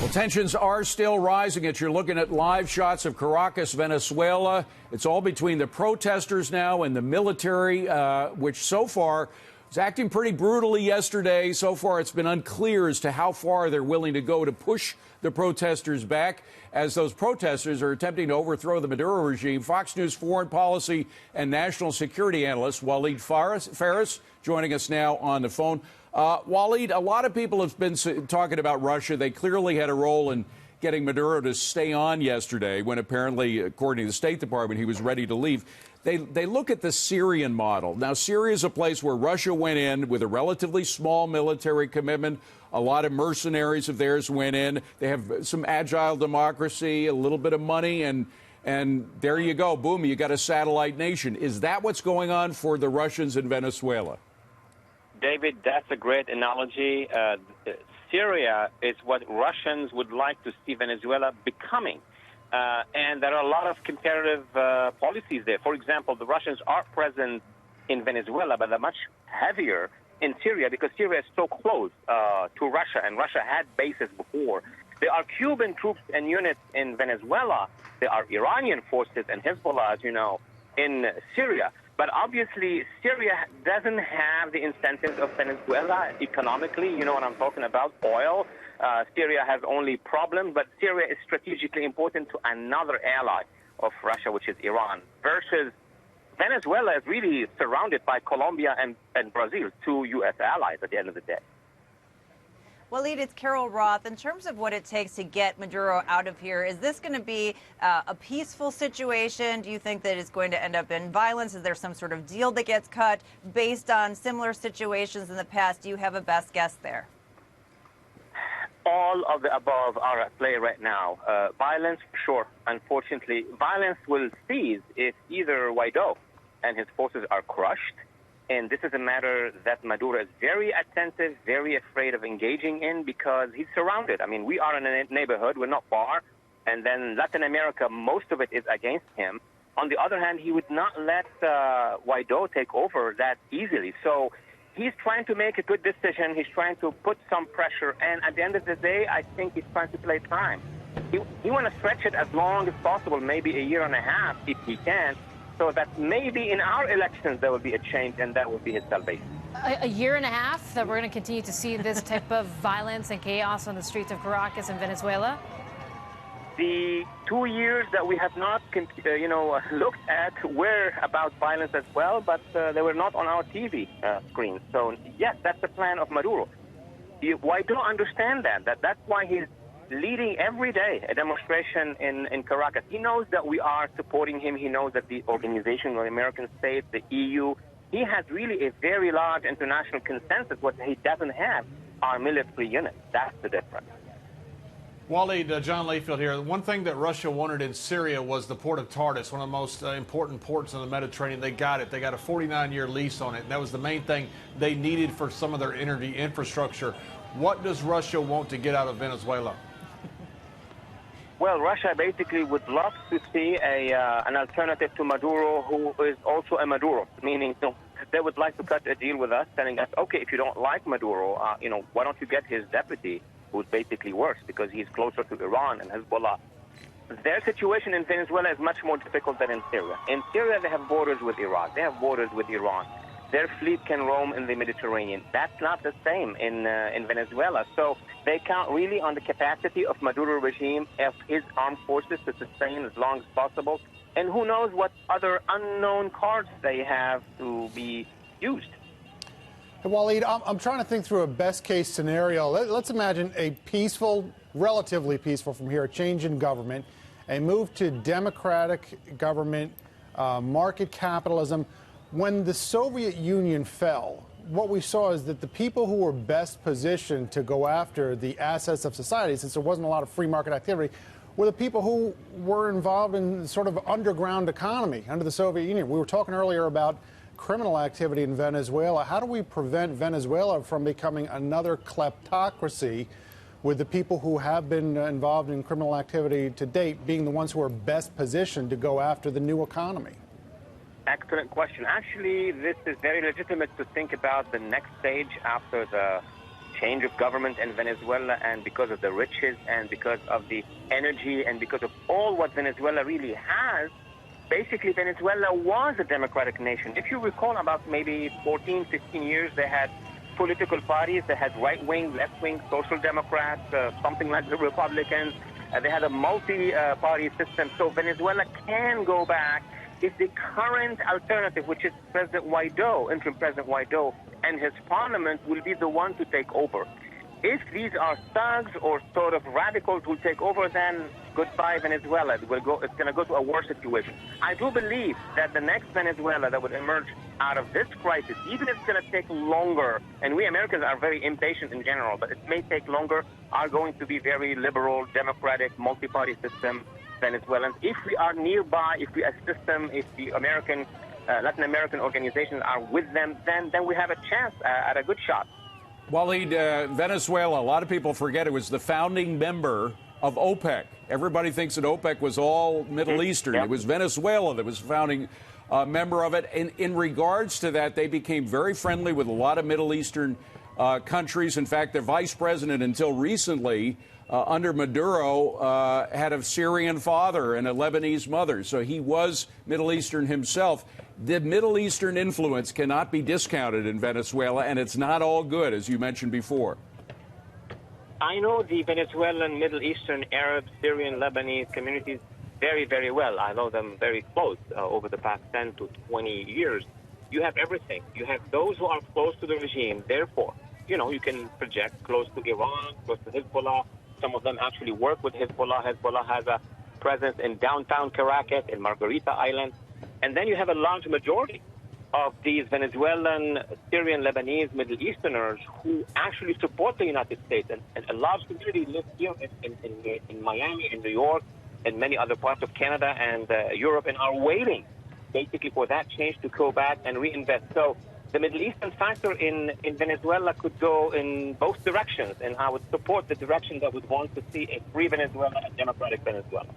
Well, tensions are still rising as you're looking at live shots of Caracas, Venezuela. It's all between the protesters now and the military, which so far was acting pretty brutally yesterday. So far, it's been unclear as to how far they're willing to go to push the protesters back as those protesters are attempting to overthrow the Maduro regime. Fox News foreign policy and national security analyst Walid Phares joining us now on the phone. Walid, a lot of people have been talking about Russia. They clearly had a role in getting Maduro to stay on yesterday when apparently, according to the State Department, he was ready to leave. They look at the Syrian model. Now, Syria is a place where Russia went in with a relatively small military commitment. A lot of mercenaries of theirs went in. They have some agile democracy, a little bit of money, and there you go. Boom, you got a satellite nation. Is that what's going on for the Russians in Venezuela? David, that's a great analogy. Syria is what Russians would like to see Venezuela becoming. And there are a lot of comparative policies there. For example, the Russians are present in Venezuela, but they're much heavier in Syria because Syria is so close to Russia, and Russia had bases before. There are Cuban troops and units in Venezuela. There are Iranian forces and Hezbollah, as you know, in Syria. But obviously, Syria doesn't have the incentives of Venezuela economically. You know what I'm talking about, oil. Syria has only problems, but Syria is strategically important to another ally of Russia, which is Iran, versus Venezuela is really surrounded by Colombia and Brazil, two U.S. allies at the end of the day. Walid, it's Carol Roth. In terms of what it takes to get Maduro out of here, is this going to be a peaceful situation? Do you think that it's going to end up in violence? Is there some sort of deal that gets cut based on similar situations in the past? Do you have a best guess there? All of the above are at play right now. Violence, sure. Unfortunately, violence will cease if either Guaido and his forces are crushed. And this is a matter that Maduro is very attentive, very afraid of engaging in because he's surrounded. I mean, we are in a neighborhood. We're not far. And then Latin America, most of it is against him. On the other hand, he would not let Guaido take over that easily. So he's trying to make a good decision. He's trying to put some pressure. And at the end of the day, I think he's trying to play time. He want to stretch it as long as possible, maybe a year and a half if he can, so that maybe in our elections there will be a change, and that will be his salvation. A year and a half that we're going to continue to see this type of violence and chaos on the streets of Caracas and Venezuela? The 2 years that we have not, looked at were about violence as well, but they were not on our TV screens. So, yes, that's the plan of Maduro. Why don't understand that? That's why he's leading every day a demonstration in Caracas. He knows that we are supporting him. He knows that the Organization of American States, the EU, he has really a very large international consensus. What he doesn't have are military units. That's the difference. Walid, John Layfield here. One thing that Russia wanted in Syria was the port of Tartus, one of the most important ports in the Mediterranean. They got it. They got a 49-year lease on it. And that was the main thing they needed for some of their energy infrastructure. What does Russia want to get out of Venezuela? Well, Russia basically would love to see an alternative to Maduro who is also a Maduro, meaning they would like to cut a deal with us, telling us, okay, if you don't like Maduro, why don't you get his deputy, who's basically worse because he's closer to Iran and Hezbollah. Their situation in Venezuela is much more difficult than in Syria. In Syria, they have borders with Iraq. They have borders with Iran. Their fleet can roam in the Mediterranean. That's not the same in Venezuela. So they count really on the capacity of Maduro regime, of his armed forces to sustain as long as possible. And who knows what other unknown cards they have to be used. Hey, Walid, I'm trying to think through a best-case scenario. Let's imagine a peaceful, relatively peaceful from here, a change in government, a move to democratic government, market capitalism. When the Soviet Union fell, what we saw is that the people who were best positioned to go after the assets of society, since there wasn't a lot of free market activity, were the people who were involved in sort of underground economy under the Soviet Union. We were talking earlier about criminal activity in Venezuela. How do we prevent Venezuela from becoming another kleptocracy with the people who have been involved in criminal activity to date being the ones who are best positioned to go after the new economy? Excellent question. Actually, this is very legitimate to think about the next stage after the change of government in Venezuela, and because of the riches and because of the energy and because of all what Venezuela really has, basically Venezuela was a democratic nation. If you recall, about maybe 14, 15 years, they had political parties. They had right-wing, left-wing, social democrats, something like the Republicans. They had a multi-party system. So Venezuela can go back if the current alternative, which is President Guaido, interim President Guaido, and his parliament will be the one to take over. If these are thugs or sort of radicals who take over, then goodbye Venezuela. It's going to go to a worse situation. I do believe that the next Venezuela that would emerge out of this crisis, even if it's going to take longer, and we Americans are very impatient in general, but it may take longer, are going to be very liberal, democratic, multi-party system Venezuelans. If we are nearby, if we assist them, if the American, Latin American organizations are with them, then we have a chance at a good shot. Walid, Venezuela, a lot of people forget it was the founding member of OPEC. Everybody thinks that OPEC was all Middle Eastern. Yep. It was Venezuela that was the founding member of it. In regards to that, they became very friendly with a lot of Middle Eastern countries. In fact, their vice president, until recently, under Maduro, had a Syrian father and a Lebanese mother. So he was Middle Eastern himself. The Middle Eastern influence cannot be discounted in Venezuela, and it's not all good, as you mentioned before. I know the Venezuelan, Middle Eastern, Arab, Syrian, Lebanese communities very, very well. I know them very close over the past 10 to 20 years. You have everything. You have those who are close to the regime. Therefore, you can project close to Iran, close to Hezbollah. Some of them actually work with Hezbollah. Hezbollah has a presence in downtown Caracas, in Margarita Island. And then you have a large majority of these Venezuelan, Syrian, Lebanese, Middle Easterners who actually support the United States. And a large community lives here in Miami, in New York, and many other parts of Canada and Europe, and are waiting basically for that change to go back and reinvest. So the Middle Eastern factor in Venezuela could go in both directions, and I would support the direction that would want to see a free Venezuela, a democratic Venezuela.